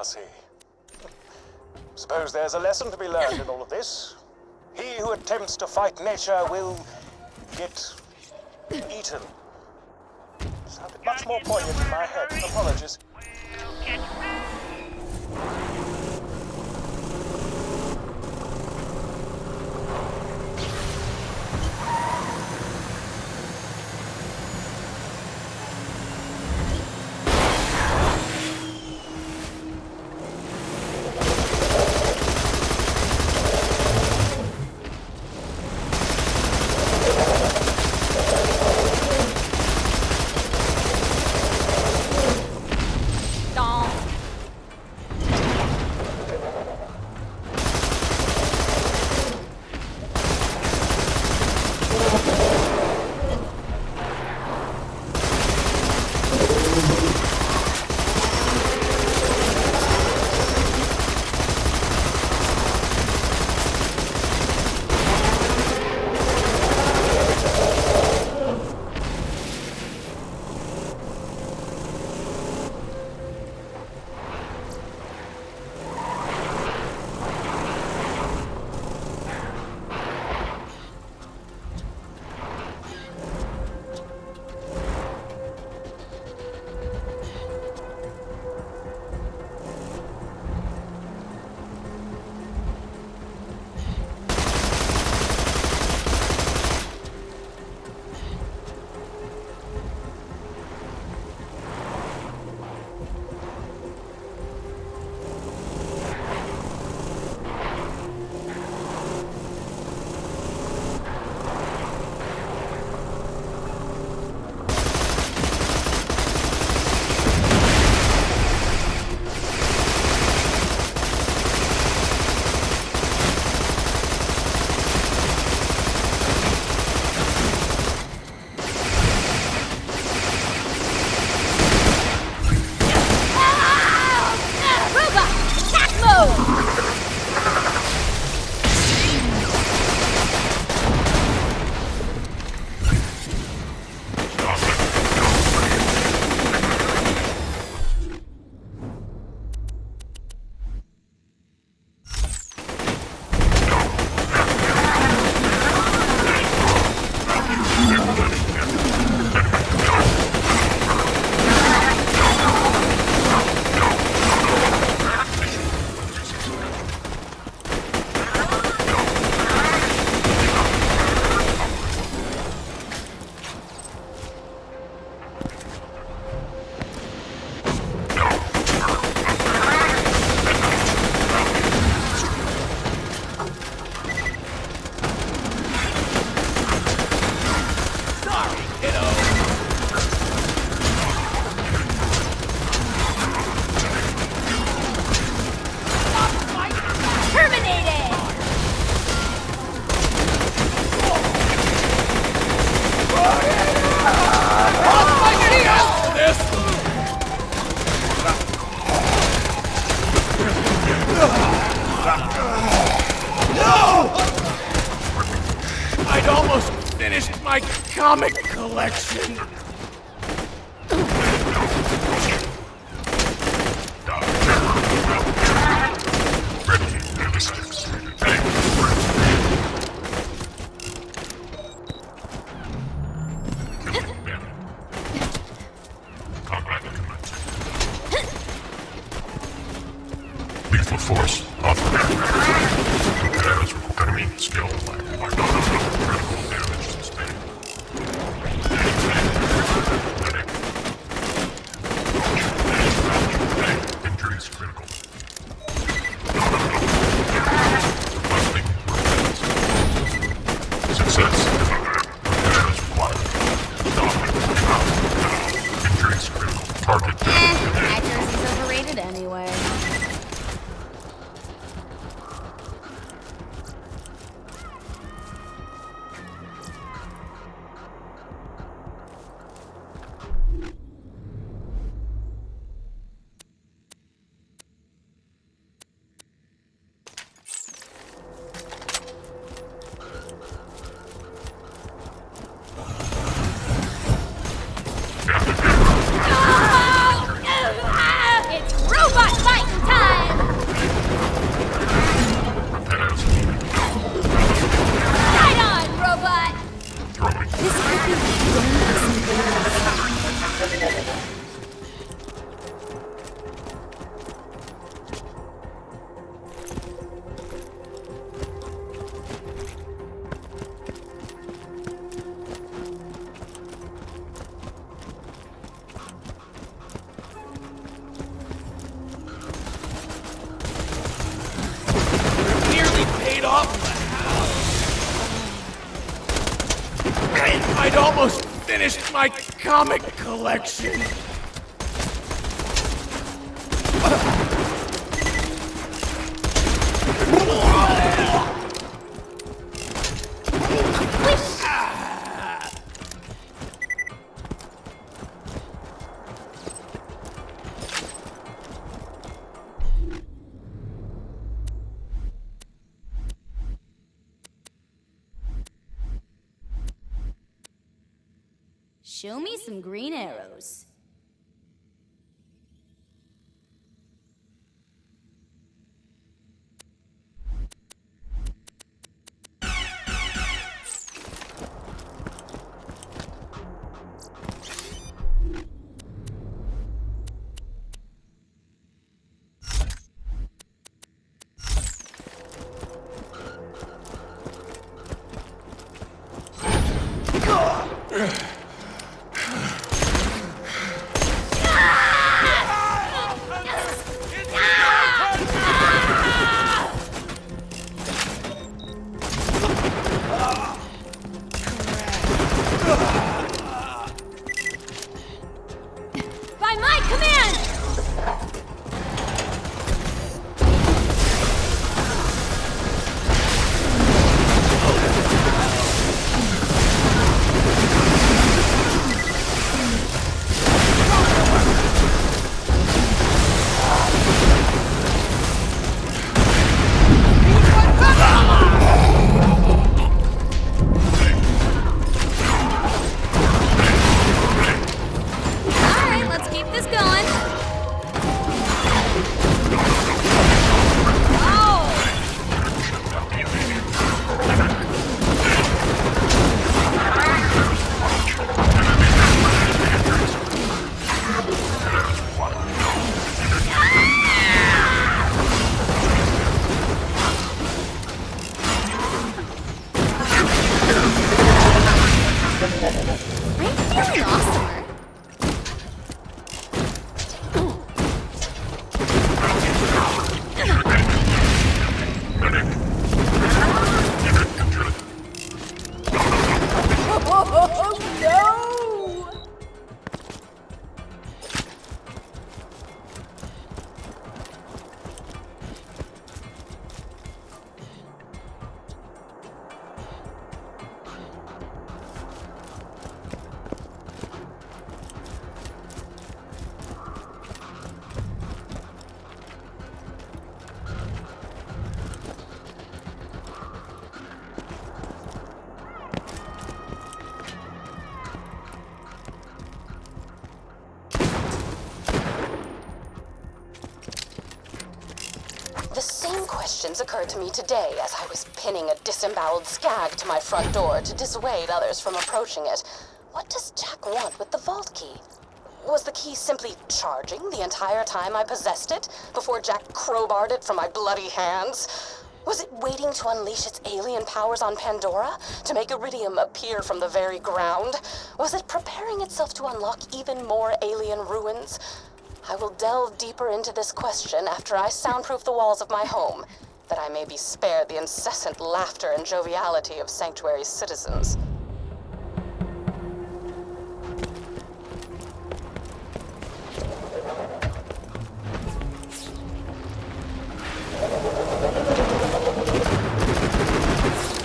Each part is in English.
see. Suppose there's a lesson to be learned in all of this. He who attempts to fight nature will get eaten. Sounded much more poignant in my head. Apologies. I'd almost finished my comic collection. Lethal force offered. Damage enemy skill. Critical damage sustained. Injuries critical. Requesting repairs. Success. Repairs required. Injuries critical. Target damage. Accuracy's overrated anyway. finished my comic collection. Show me some green arrows. By my command! Alright, let's keep this going. Oh! I'm feeling awesomer. Oh no! The same questions occurred to me today as I was pinning a disemboweled skag to my front door to dissuade others from approaching it. What does Jack want with the vault key? Was the key simply charging the entire time I possessed it before Jack crowbarred it from my bloody hands? Was it waiting to unleash its alien powers on Pandora to make Iridium appear from the very ground? Was it preparing itself to unlock even more alien ruins? I will delve deeper into this question after I soundproof the walls of my home, that I may be spared the incessant laughter and joviality of Sanctuary's citizens.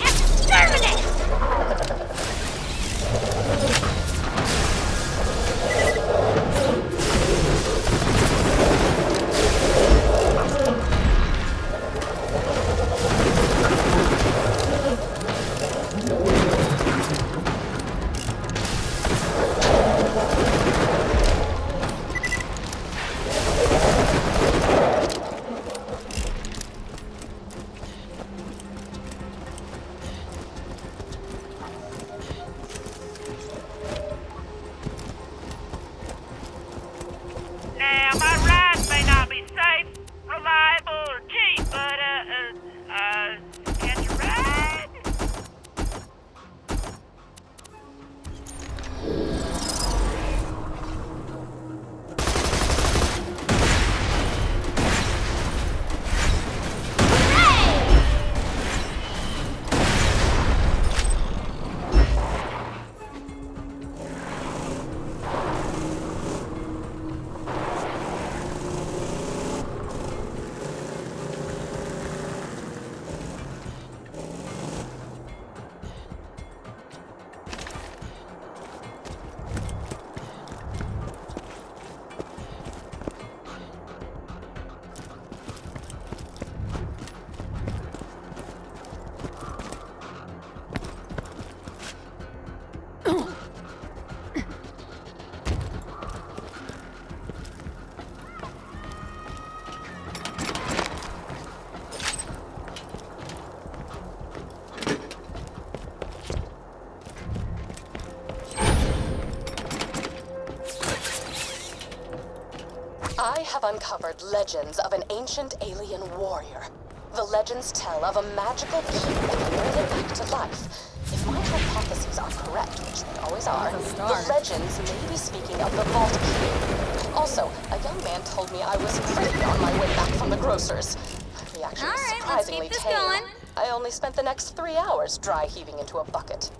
Exterminate! Now, my rides may not be safe, reliable, or cheap, but, can you ride? I have uncovered legends of an ancient alien warrior. The legends tell of a magical key that can bring it back to life. If my hypotheses are correct, which they always are, the legends may be speaking of the vault key. Also, a young man told me I was pretty on my way back from the grocer's. My reaction was All right, let's surprisingly keep this tame. going. I only spent the next 3 hours dry heaving into a bucket.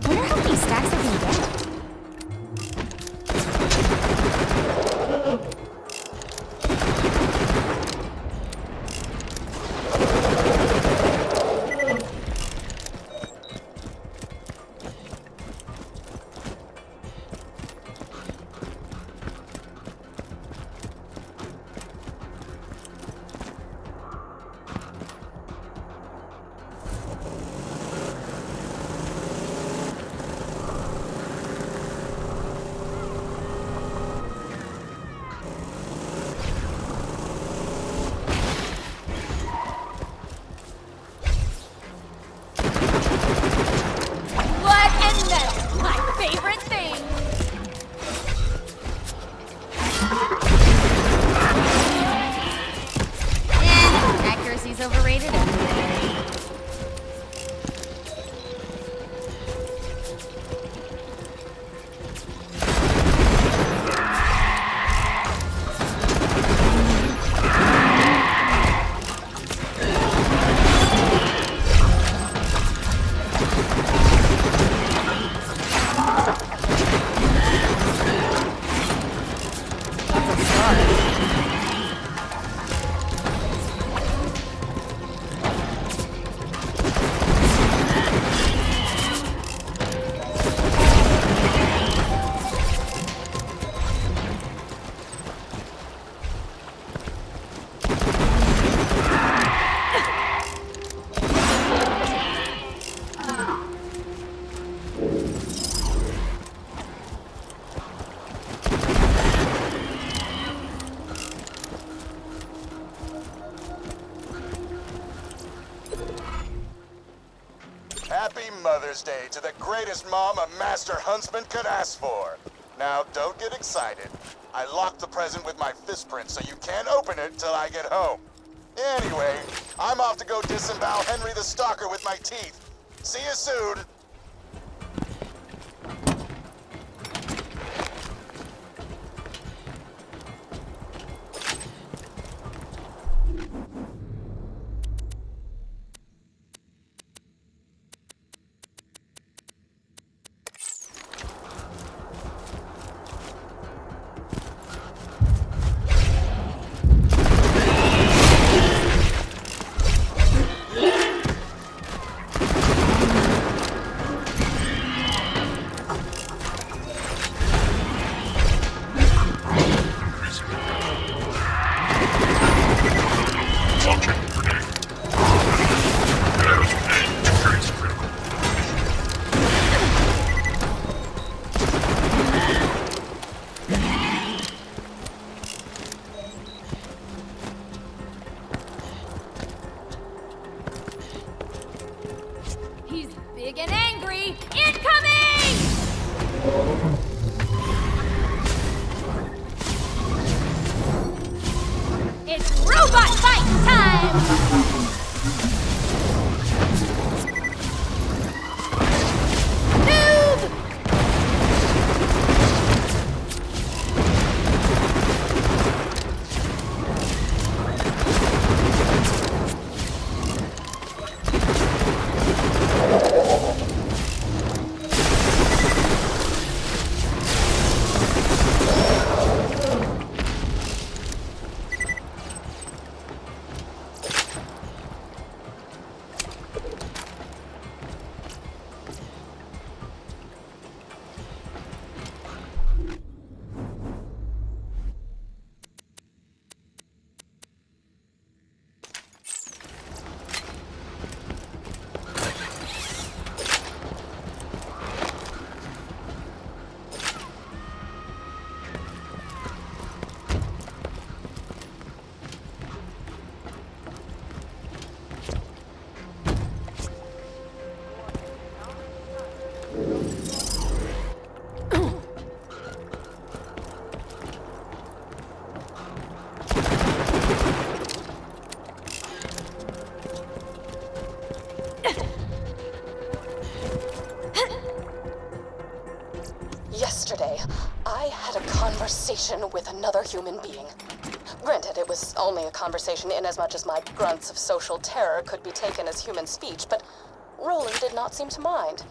Wonder how many stacks I can get. Blood and metal, my favorite thing. Accuracy's overrated anyway. Happy Mother's Day to the greatest mom a master huntsman could ask for. Now, don't get excited. I locked the present with my fist print, so you can't open it till I get home. Anyway, I'm off to go disembowel Henry the Stalker with my teeth. See you soon. He's big and angry. Incoming! It's robot fight time! I had a conversation with another human being. Granted, it was only a conversation inasmuch as my grunts of social terror could be taken as human speech, but Roland did not seem to mind.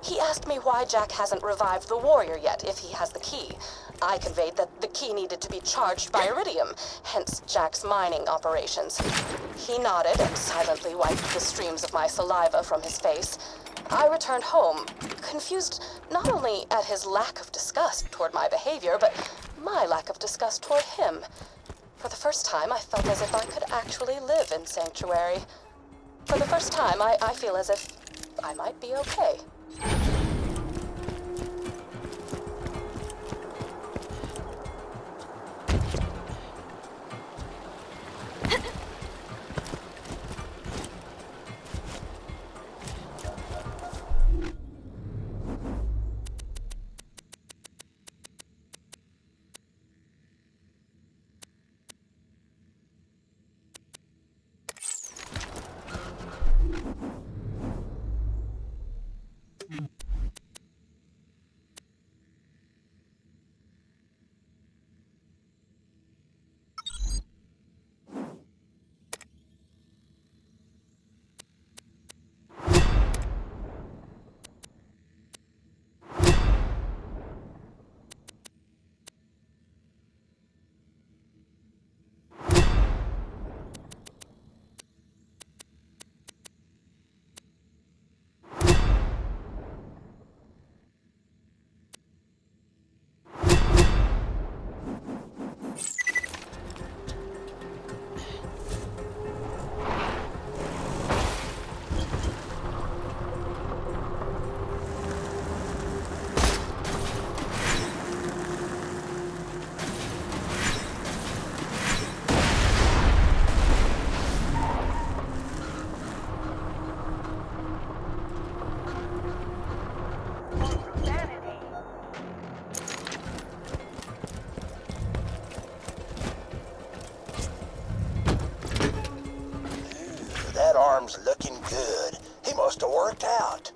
He asked me why Jack hasn't revived the warrior yet if he has the key. I conveyed that the key needed to be charged by iridium, hence Jack's mining operations. He nodded and silently wiped the streams of my saliva from his face. I returned home, confused not only at his lack of disgust toward my behavior, but my lack of disgust toward him. For the first time, I felt as if I could actually live in Sanctuary. For the first time, I feel as if I might be okay. That arm's looking good. He must have worked out.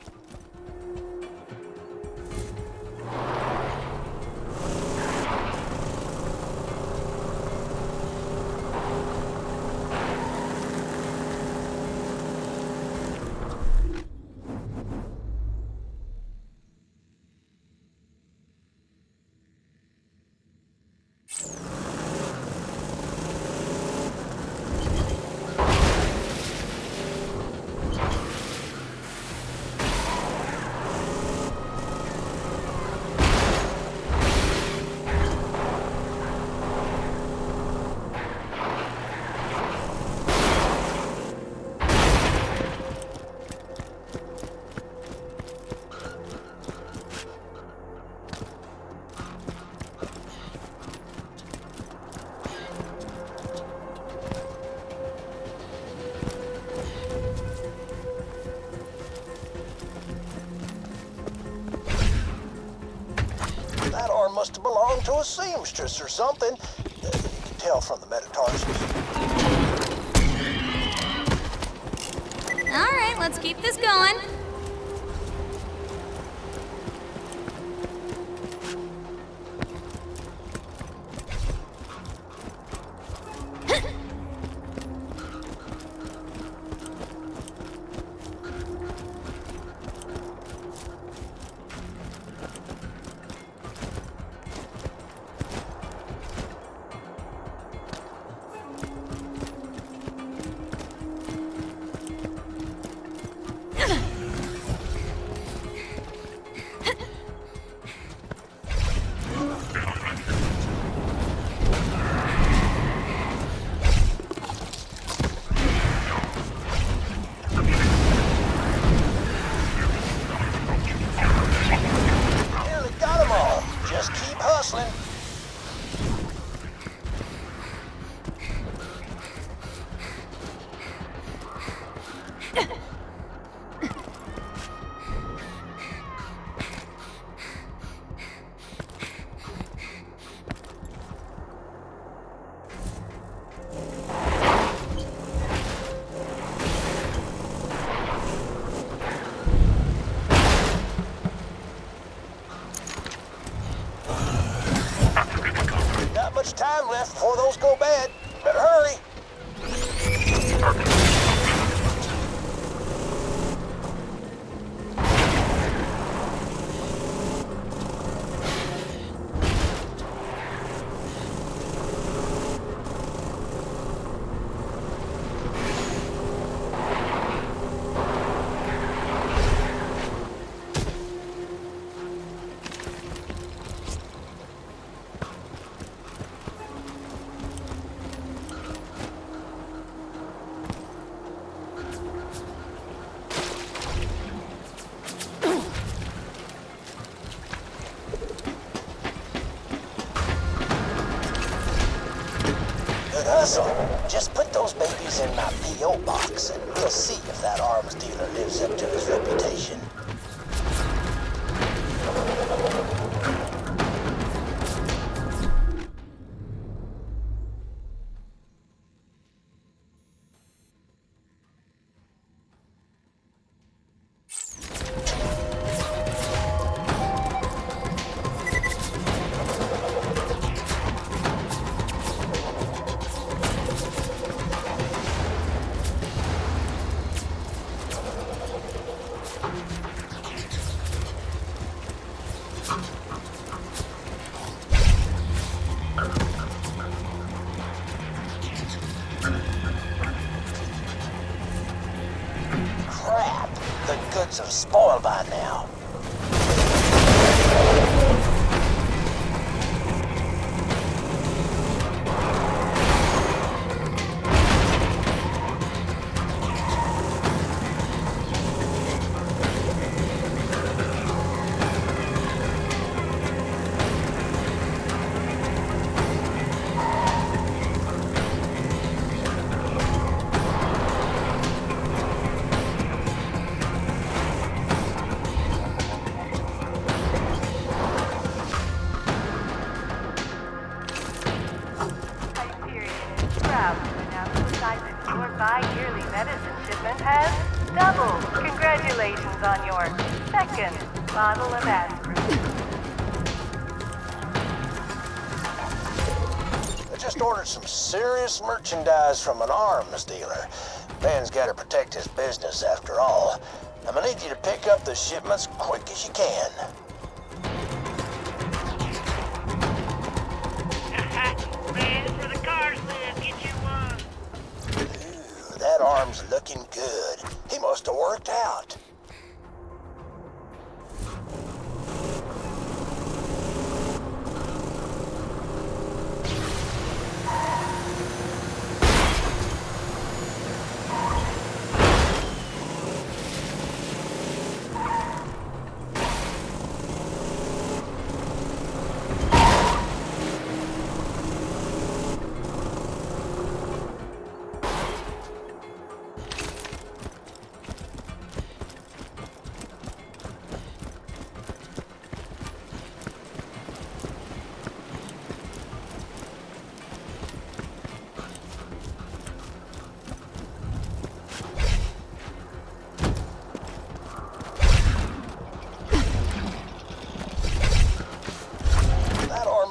That arm must have belonged to a seamstress or something. You can tell from the metatarsals. All right, let's keep this going. Nearly got them all. Just keep hustling. much time left before those go bad. Better hurry. Good hustle. Just put those babies in my P.O. box, and we'll see if that arms dealer lives up to his reputation. Crap! The goods are spoiled by now. Hyperion is proud to announce the size of your bi-yearly medicine shipment has doubled. Congratulations on your second bottle of aspirin. I just ordered some serious merchandise from an arms dealer. Man's got to protect his business after all. I'm gonna need you to pick up the shipments quick as you can. Ready for the cars, then. Get you one. Ooh, that arm's looking good. He must have worked out.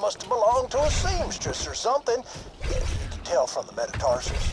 Must have belonged to a seamstress or something. You can tell from the metatarsus.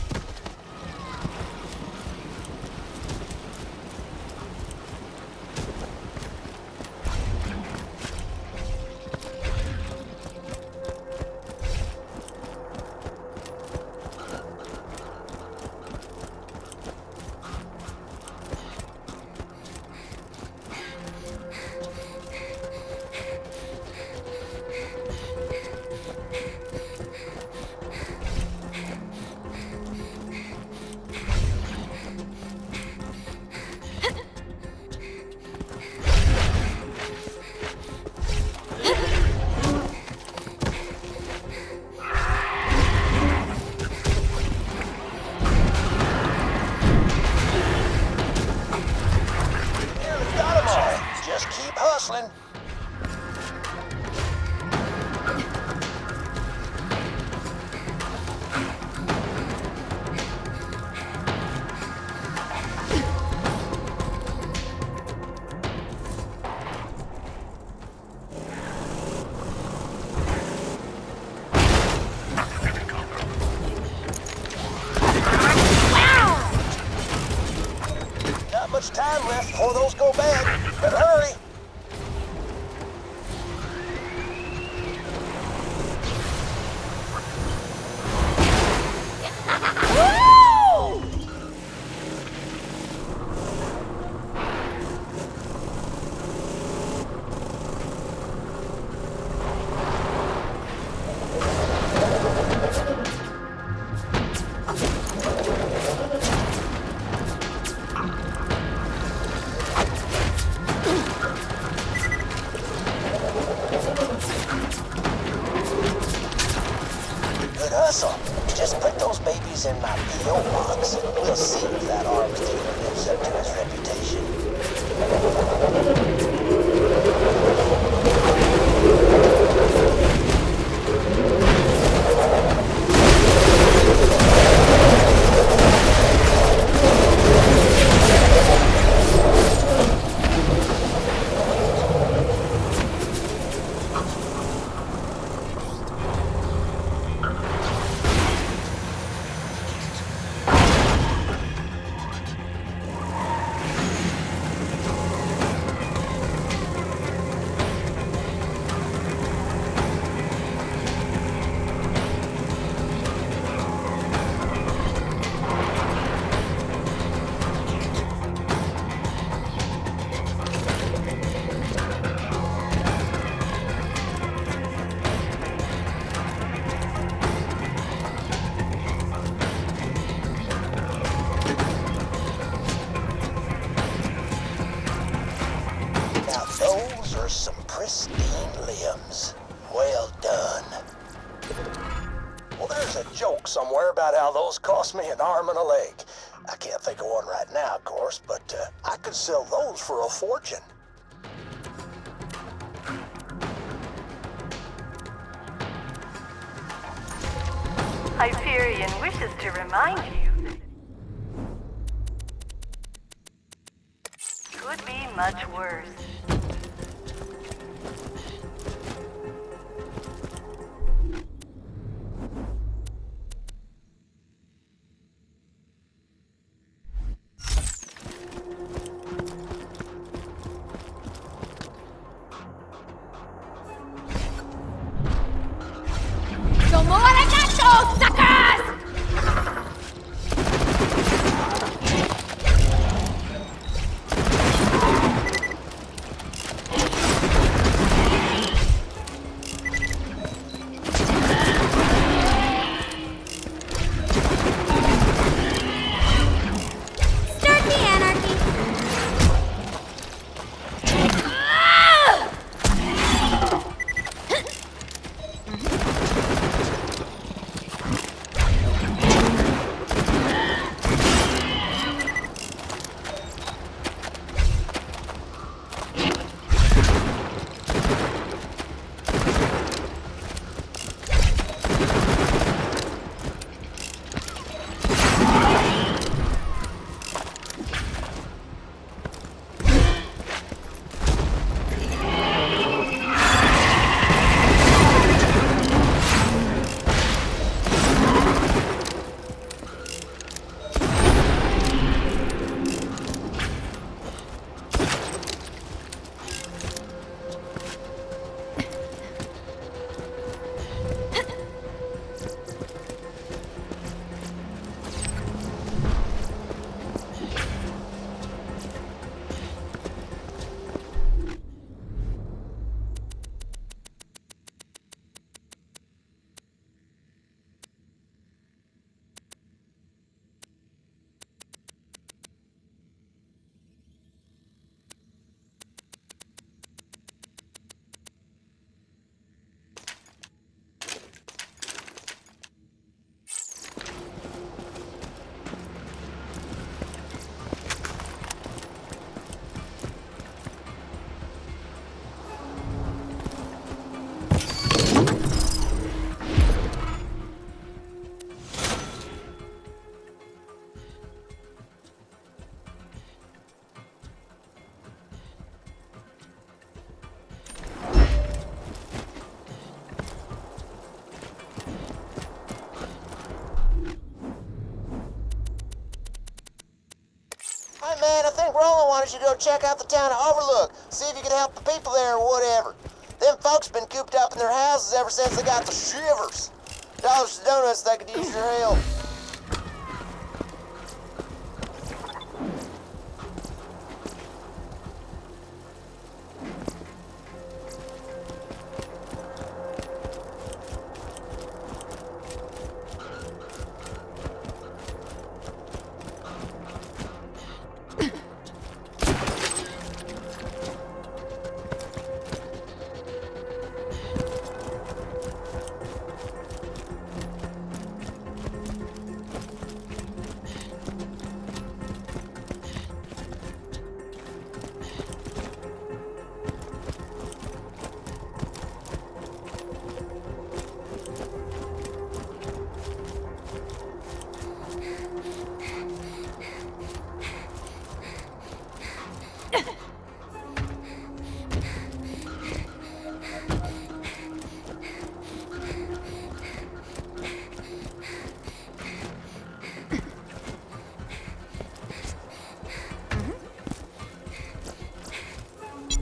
time left before those go bad. Better hurry. Good hustle. Just put those babies in my P.O. box. We'll see if that arms dealer lives up to his reputation. Now those are some pristine limbs. Well done. Well, there's a joke somewhere about how those cost me an arm and a leg. I can't think of one right now, of course, but I could sell those for a fortune. Hyperion wishes to remind you that it could be much worse. Don't move out of that, suckers! man, I think Roland wanted you to go check out the town of Overlook. See if you could help the people there or whatever. Them folks been cooped up in their houses ever since they got the shivers. Dollars to donuts, they could use your help.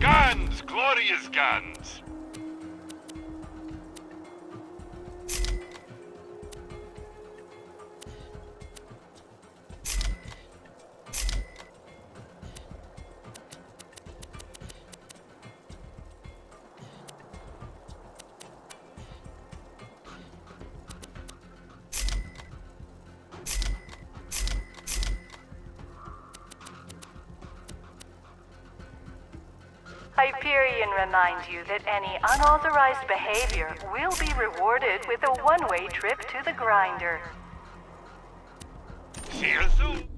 Guns! Glorious guns! Hyperion reminds you that any unauthorized behavior will be rewarded with a one-way trip to the grinder. See you soon!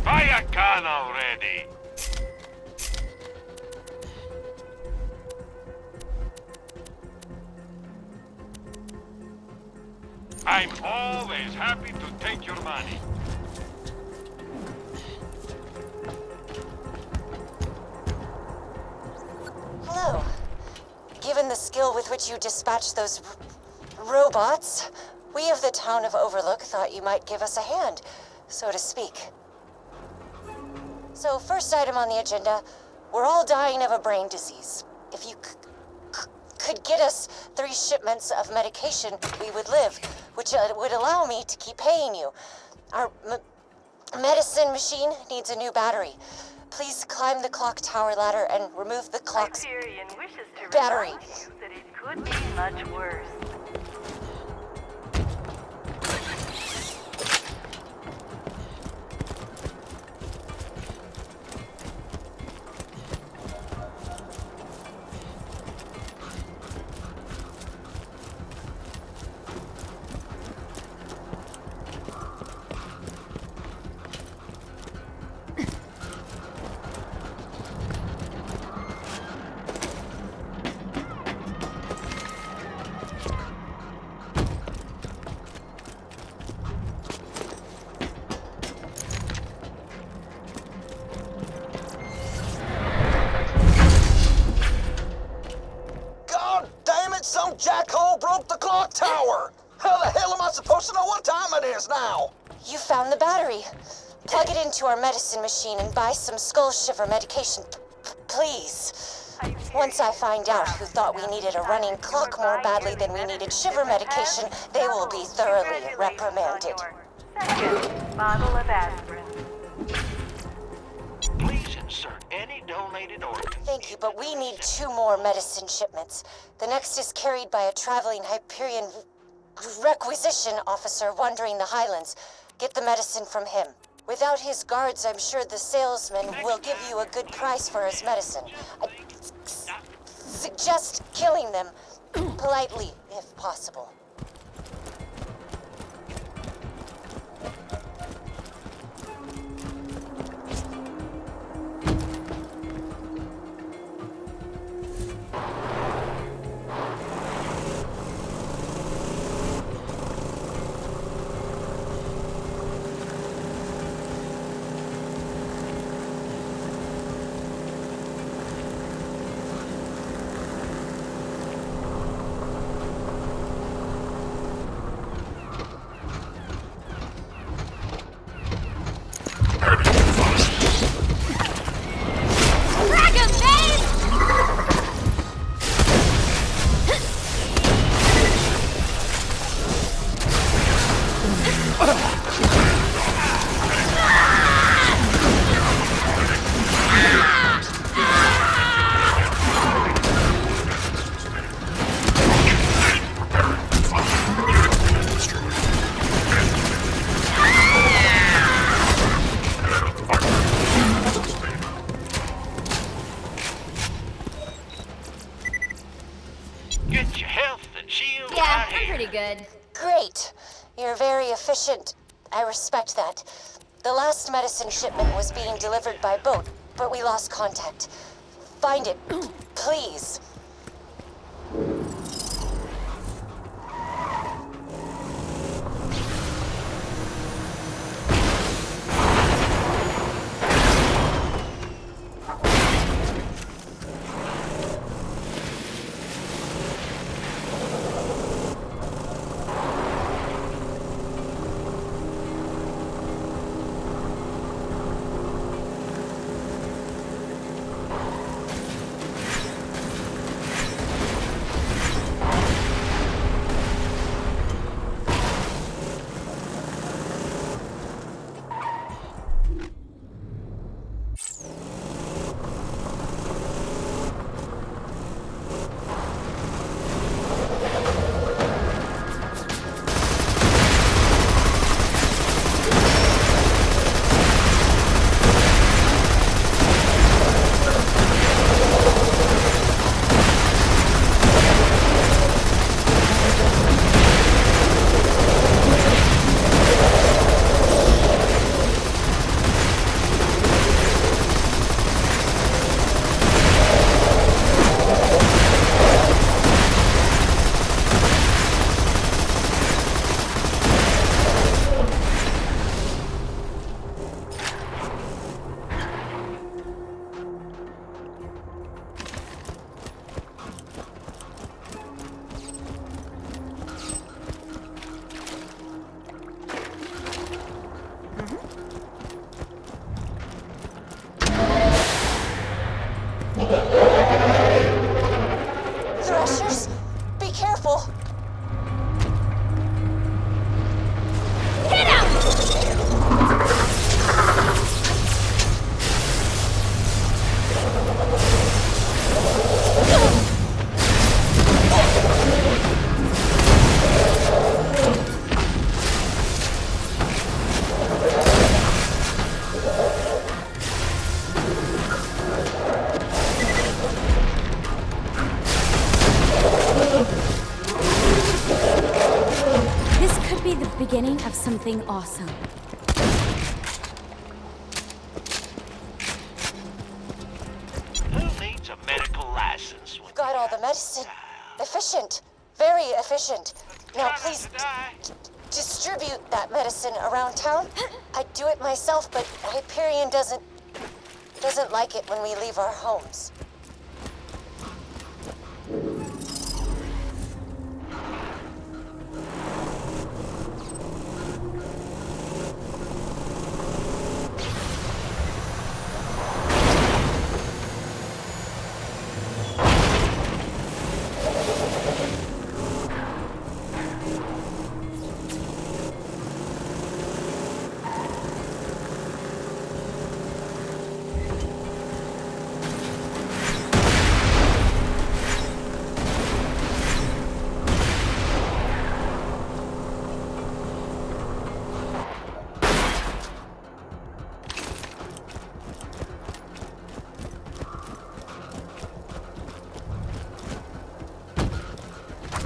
Buy a gun already! I'm always happy to take your money. Hello. Given the skill with which you dispatched those robots, we of the town of Overlook thought you might give us a hand, so to speak. So, first item on the agenda, we're all dying of a brain disease. If you could get us 3 shipments of medication, we would live, which would allow me to keep paying you. Our medicine machine needs a new battery. Please climb the clock tower ladder and remove the clock's Hyperion wishes to battery. remind you that it could be much worse. God damn it, some jackhole broke the clock tower! How the hell am I supposed to know what time it is now? You found the battery. Plug it into our medicine machine and buy some skull shiver medication, please. Once I find out who thought we needed a running clock more badly than we needed shiver medication, they will be thoroughly reprimanded. Second bottle of aspirin. Please insert any donated organ. Thank you, but we need 2 more medicine shipments. The next is carried by a traveling Hyperion requisition officer wandering the Highlands. Get the medicine from him. Without his guards, I'm sure the salesman will give you a good price for his medicine. I suggest killing them politely, if possible. Get your health and shield Yeah, right I'm here. pretty good. Great. You're very efficient. I respect that. The last medicine shipment was being delivered by boat, but we lost contact. Find it, please. Threshers, be careful. Hit him! This could be the beginning of something awesome. Who needs a medical license? You've got all the medicine. Efficient. Very efficient. Now please distribute that medicine around town. I'd do it myself, but Hyperion doesn't like it when we leave our homes.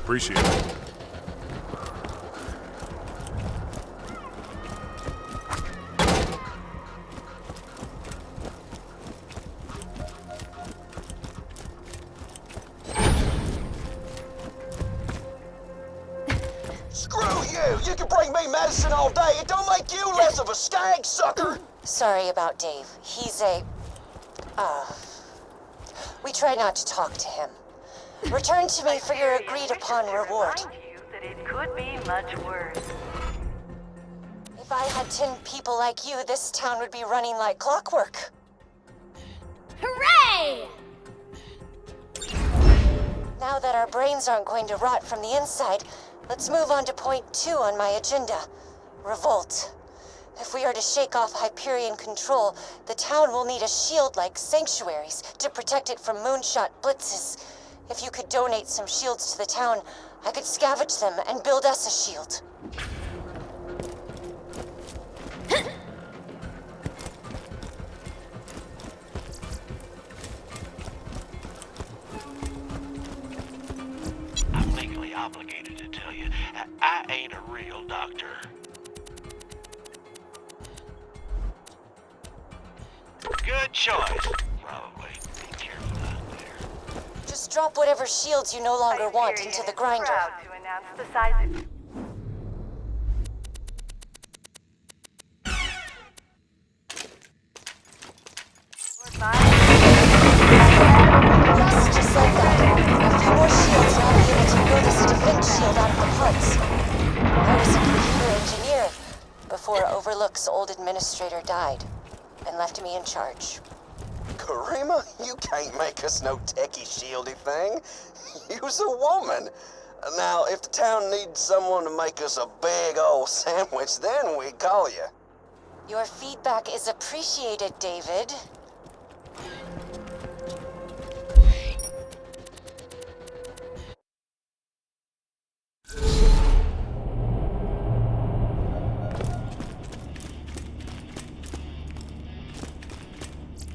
Appreciate it. Screw you! You can bring me medicine all day. It don't make you less of a skag sucker. Sorry about Dave. He's a... we try not to talk to him. Return to me for your agreed-upon reward. Remind you that it could be much worse. If I had 10 people like you, this town would be running like clockwork. Hooray! Now that our brains aren't going to rot from the inside, let's move on to point 2 on my agenda. Revolt. If we are to shake off Hyperion control, the town will need a shield like sanctuaries to protect it from moonshot blitzes. If you could donate some shields to the town, I could scavenge them and build us a shield. obligated to tell you, I ain't a real doctor. Good choice. Probably. Be careful out there. Just drop whatever shields you no longer want into the grinder. Proud to announce the size. Yes, just like that. A few more shields and I'll be able to build us a defense shield out of the parts. I was a computer engineer before Overlook's old administrator died and left me in charge. Karima, you can't make us no techie shieldy thing. You's a woman. Now, if the town needs someone to make us a big old sandwich, then we call you. Your feedback is appreciated, David.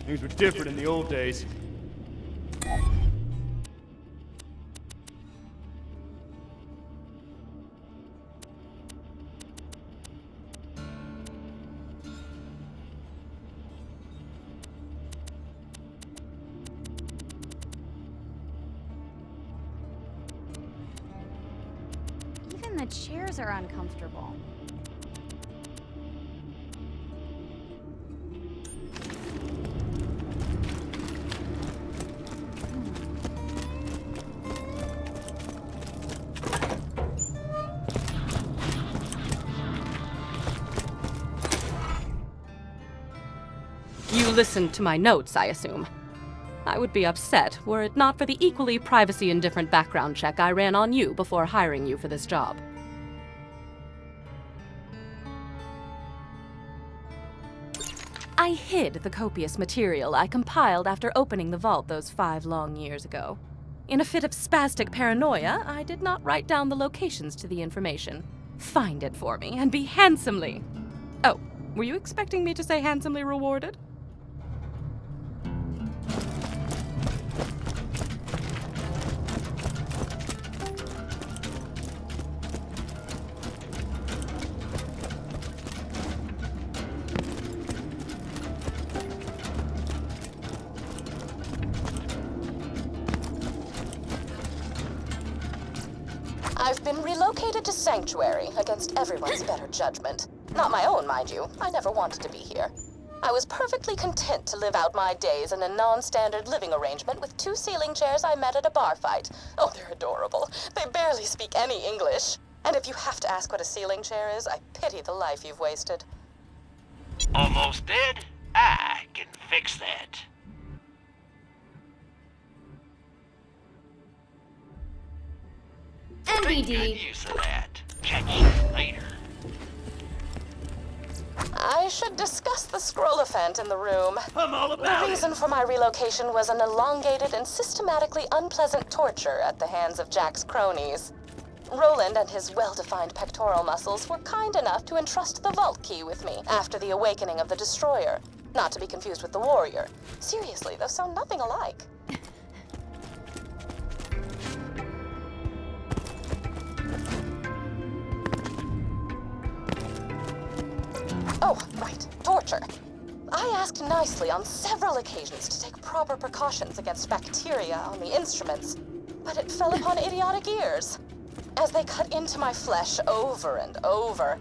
Things were different in the old days. Even the chairs are uncomfortable. You listened to my notes, I assume. I would be upset were it not for the equally privacy-indifferent background check I ran on you before hiring you for this job. I hid the copious material I compiled after opening the vault those 5 long years ago. In a fit of spastic paranoia, I did not write down the locations to the information. Find it for me and be handsomely... Oh, were you expecting me to say handsomely rewarded? I've been relocated to Sanctuary against everyone's better judgment. Not my own, mind you. I never wanted to be here. I was perfectly content to live out my days in a non-standard living arrangement with 2 ceiling chairs I met at a bar fight. Oh, they're adorable. They barely speak any English. And if you have to ask what a ceiling chair is, I pity the life you've wasted. Almost dead? I can fix that. Make good MVD. use of that. Catch you later. I should discuss the scroll-ophant in the room. I'm all The about it. reason for my relocation was an elongated and systematically unpleasant torture at the hands of Jack's cronies. Roland and his well-defined pectoral muscles were kind enough to entrust the vault key with me after the awakening of the Destroyer. Not to be confused with the Warrior. Seriously, those sound nothing alike. Oh, right. Torture. I asked nicely on several occasions to take proper precautions against bacteria on the instruments, but it fell upon idiotic ears. As they cut into my flesh over and over,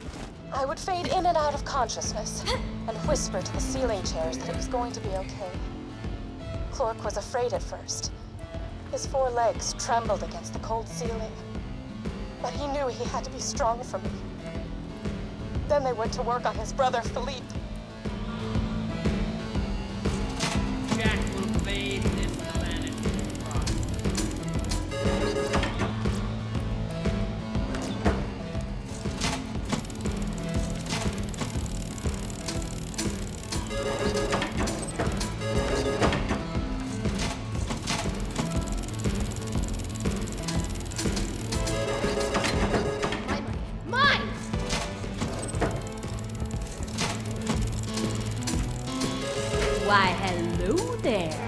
I would fade in and out of consciousness and whisper to the ceiling chairs that it was going to be okay. Clork was afraid at first. His 4 legs trembled against the cold ceiling, but he knew he had to be strong for me. Then they went to work on his brother, Philippe. Jack will fade this planet. Mine! Why, hello there.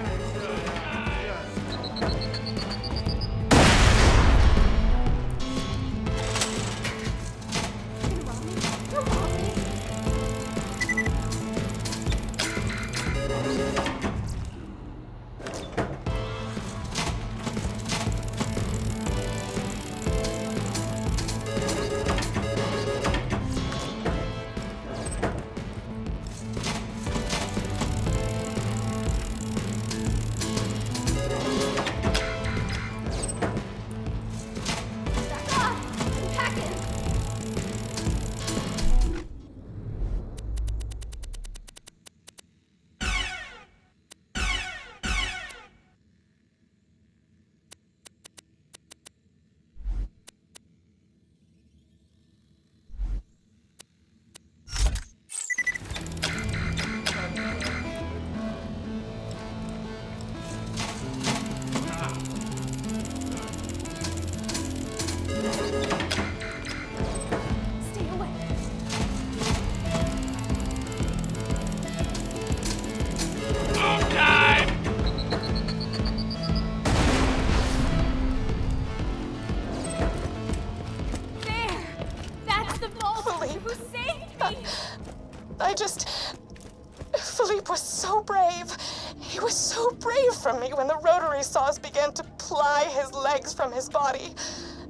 Philippe was so brave. He was so brave for me when the rotary saws began to ply his legs from his body.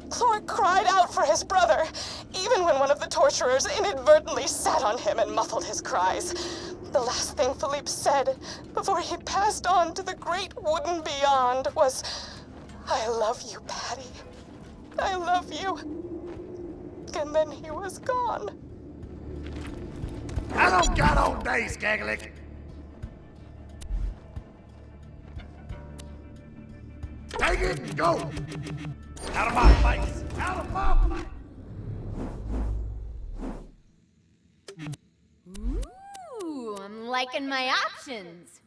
Clark cried out for his brother, even when one of the torturers inadvertently sat on him and muffled his cries. The last thing Philippe said before he passed on to the great wooden beyond was, "I love you, Patty. I love you." And then he was gone. I don't got all day, Skagalick. Take it and go! Out of my face! Out of my face! Ooh, I'm liking my options.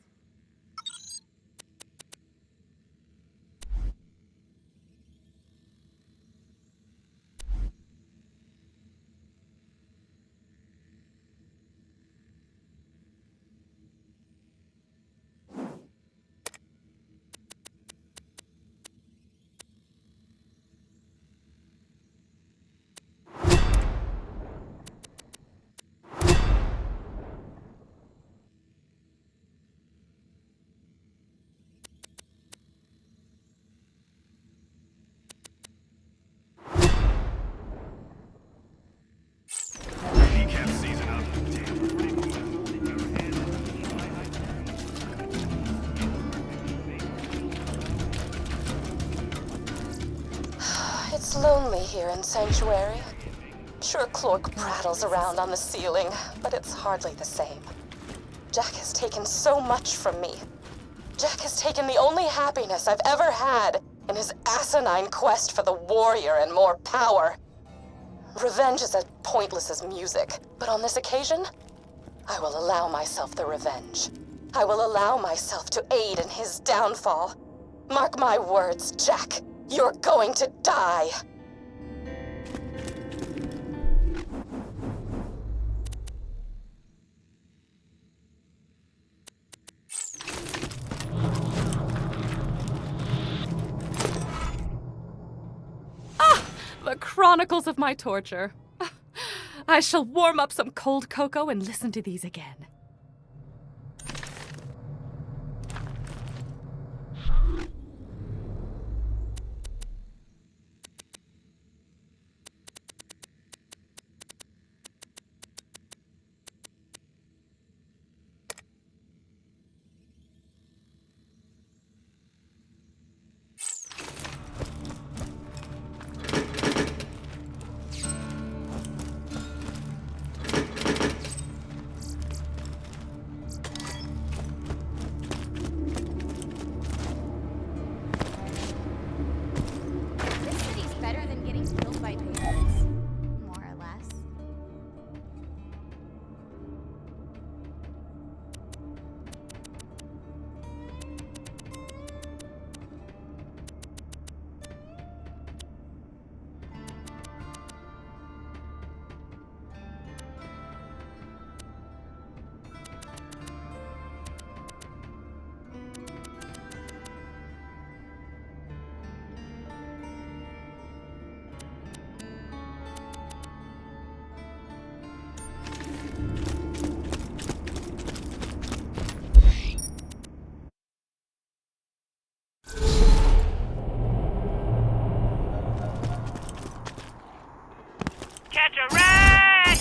It's lonely here in Sanctuary. Sure, Clark prattles around on the ceiling, but it's hardly the same. Jack has taken so much from me. Jack has taken the only happiness I've ever had in his asinine quest for the warrior and more power. Revenge is as pointless as music, but on this occasion, I will allow myself the revenge. I will allow myself to aid in his downfall. Mark my words, Jack. You're going to die. The chronicles of my torture. I shall warm up some cold cocoa and listen to these again. Catch a rat!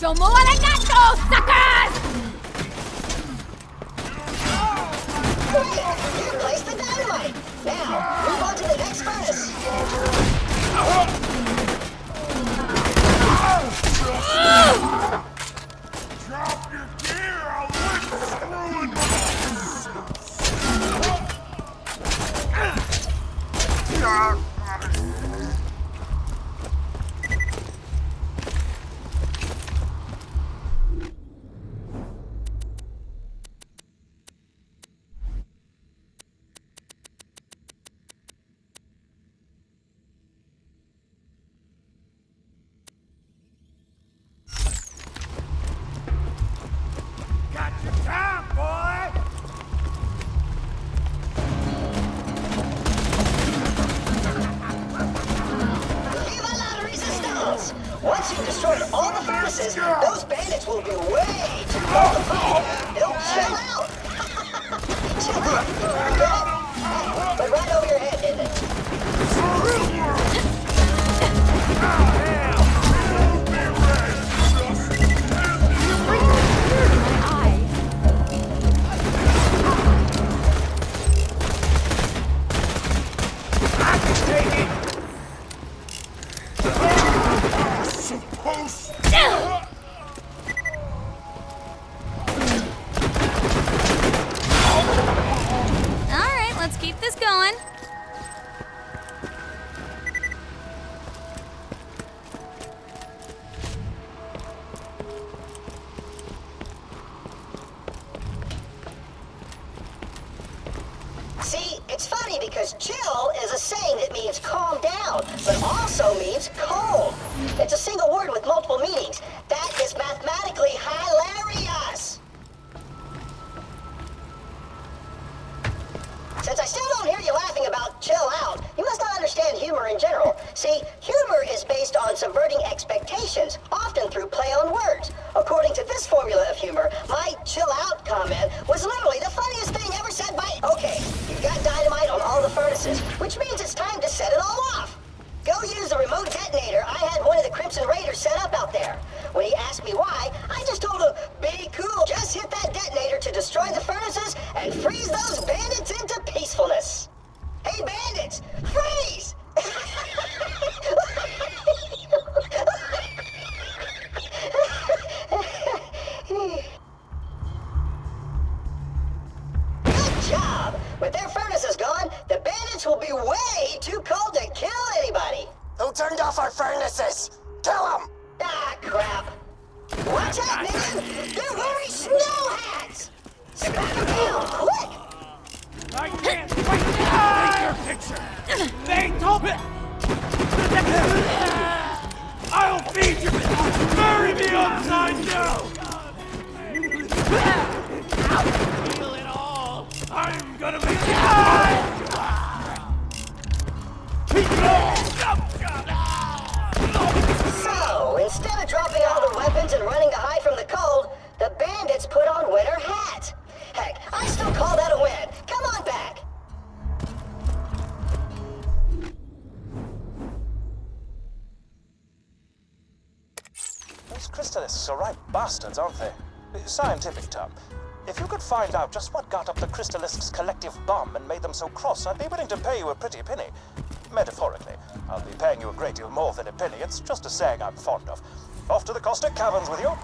Domo arigato, suckers! Great! You placed the dynamite! Now, move on to the next furnace! furnaces, those bandits will be way too cold to fight. They'll chill out. Chill out. But right over your head, didn't it? Alright, let's keep this going. See, it's funny because chill is a saying that means calm down, but also means cold. It's a single word with multiple meanings. That is mathematically hilarious. Since I still don't hear you laughing about chill out, you must not understand humor in general. See, humor is based on subverting expectations, often through play on words. According to this formula of humor, my chill out comment was literally the funniest thing ever said by... Okay, you've got dynamite on all the furnaces, which means it's time to set it all off. Go use the remote detonator I had one of the Crimson Raiders set up out there. When he asked me why, I just told him, be cool, just hit that detonator to destroy the furnaces and freeze those bandits into peacefulness. Hey bandits, freeze! Good job! With their furnaces gone, the bandits will be way too cold to kill anybody. Who turned off our furnaces? Kill them! Ah, crap. Watch out, man! They're wearing snow hats! Smack them down, quick! I can't wait to take your picture! They told me! I'll feed you! Bury me upside down! Feel it all! I'm gonna make it mine! So, instead of dropping all the weapons and running to hide from the cold, the bandits put on winter hats. Heck, I still call that a win. Come on back. Those crystallists are right bastards, aren't they? Scientific term. If you could find out just what got up the crystallists' collective bomb and made them so cross, I'd be willing to pay you a pretty penny. Metaphorically. I'll be paying you a great deal more than a penny. It's just a saying I'm fond of. Off to the caustic caverns with you.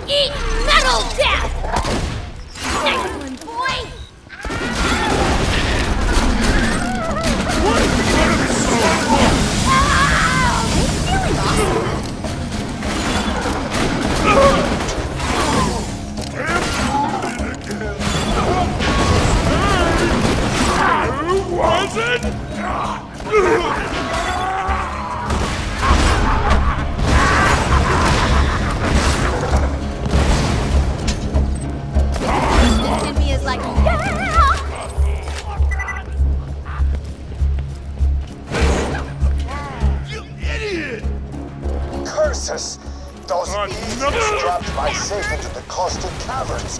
Eat metal death! Excellent, boy! Feeling awesome. Was it? And me is like, yeah! You idiot! Curses! Those dropped my safe into the caustic caverns.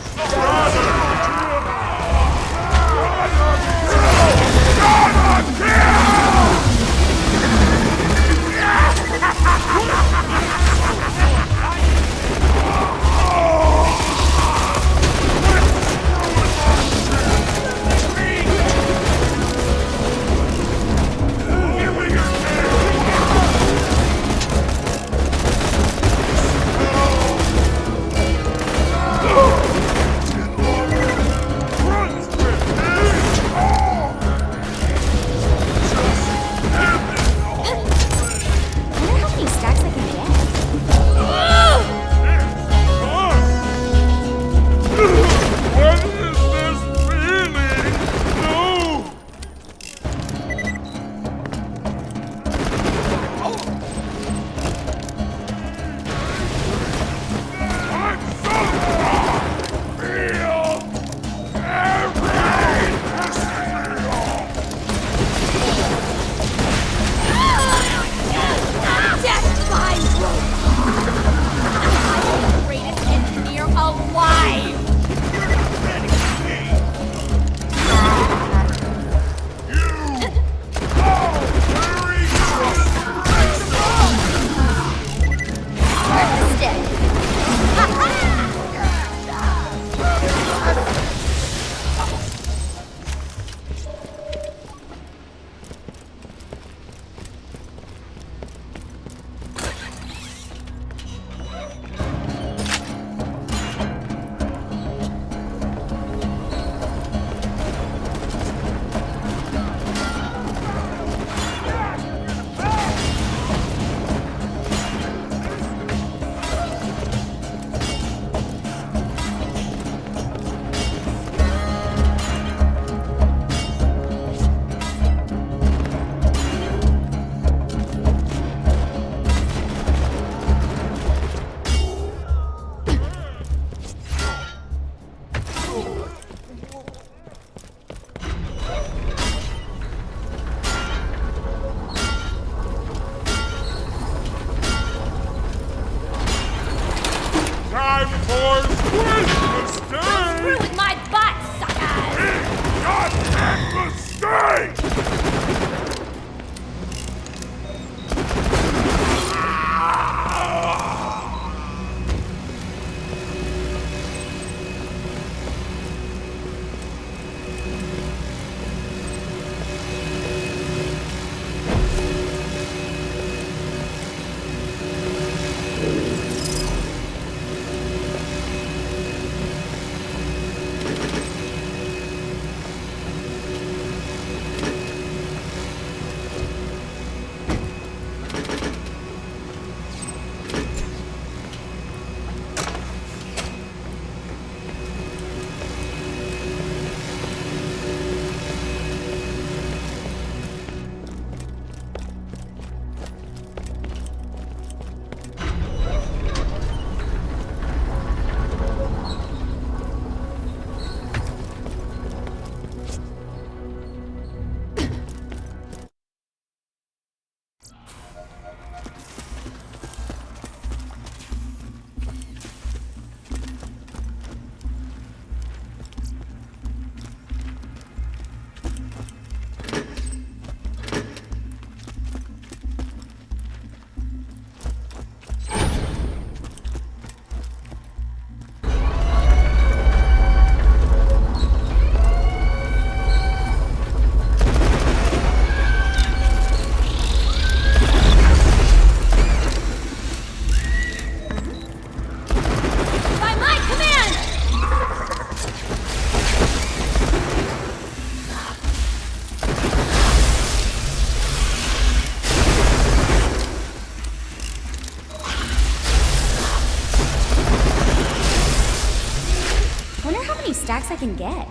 stacks I can get.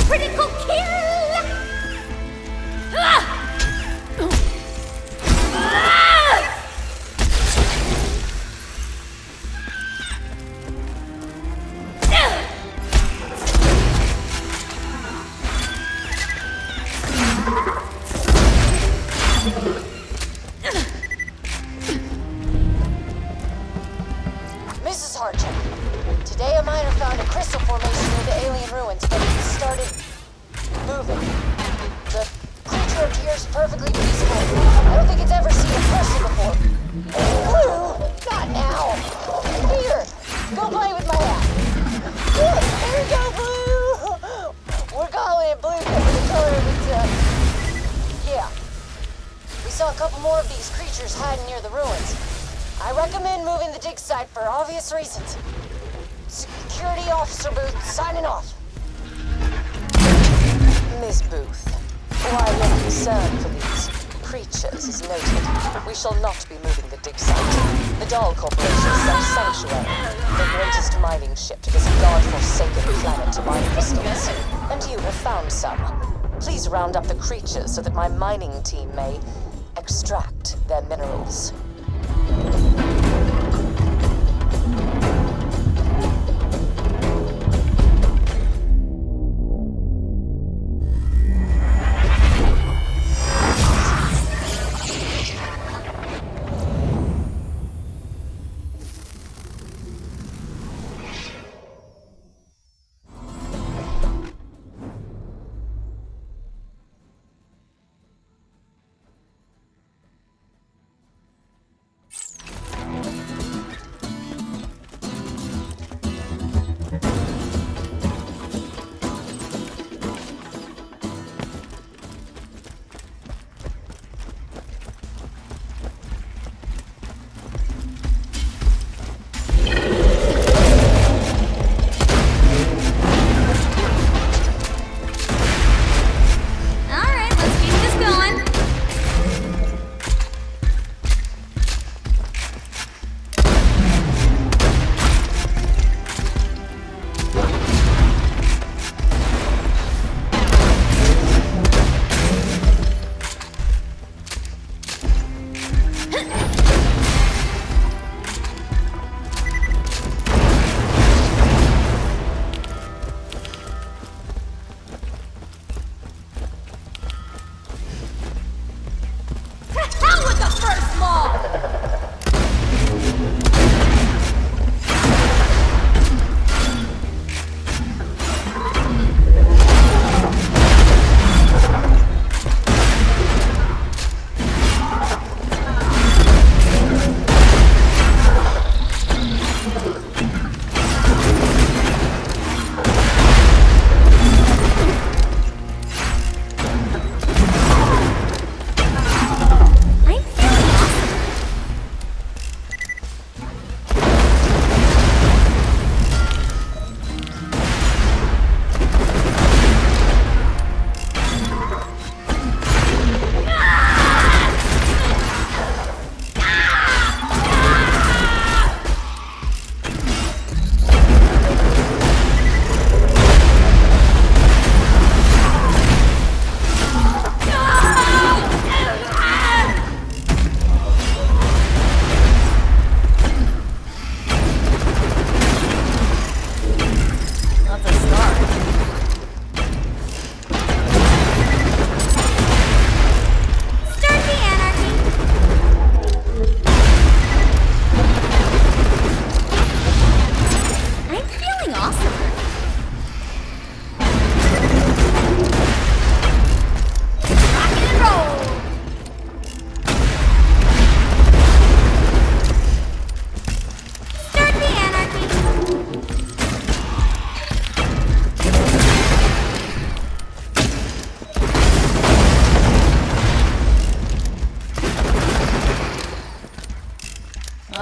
Critical kill! Ah! part, Jack. Today a miner found a crystal formation near the alien ruins, but it started moving. The creature appears perfectly peaceful. I don't think it's ever seen a person before. Blue! Not now! Here! Go play with my hat! Look! There you go, Blue! We're calling it Blue because of the color of its, yeah. We saw a couple more of these creatures hiding near the ruins. I recommend moving the dig site for obvious reasons. Security Officer Booth, signing off. Miss Booth, while your concern for these creatures is noted, we shall not be moving the dig site. The Dahl Corporation sent Sanctuary, the greatest mining ship to this god-forsaken planet to mine crystals. And you have found some. Please round up the creatures so that my mining team may extract their minerals.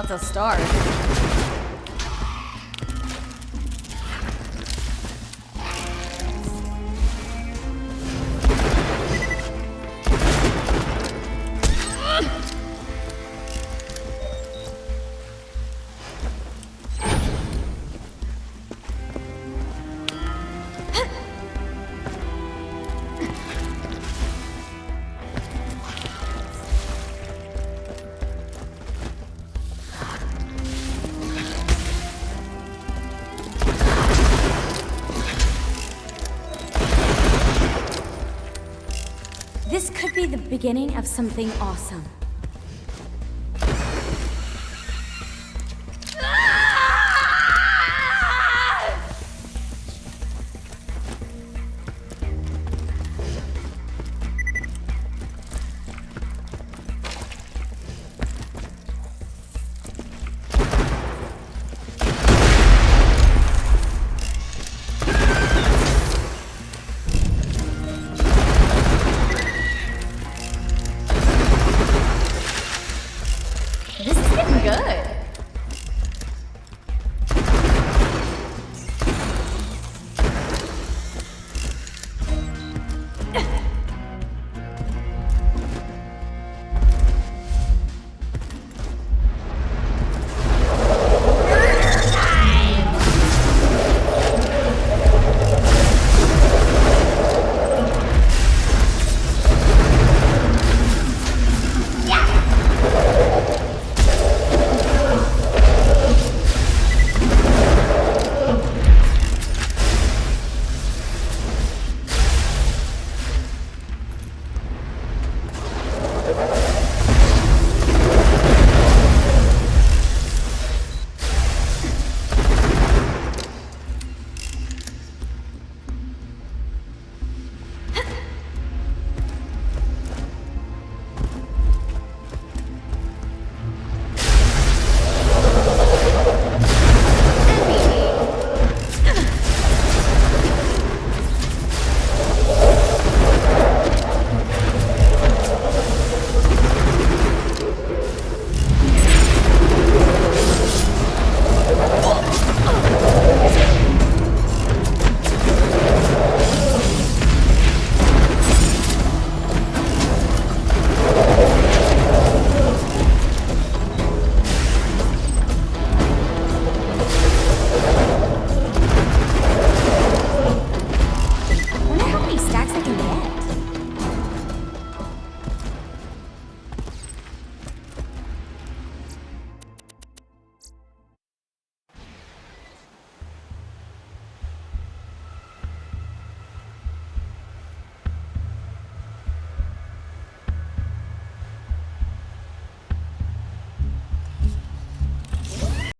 That's a start. This could be the beginning of something awesome.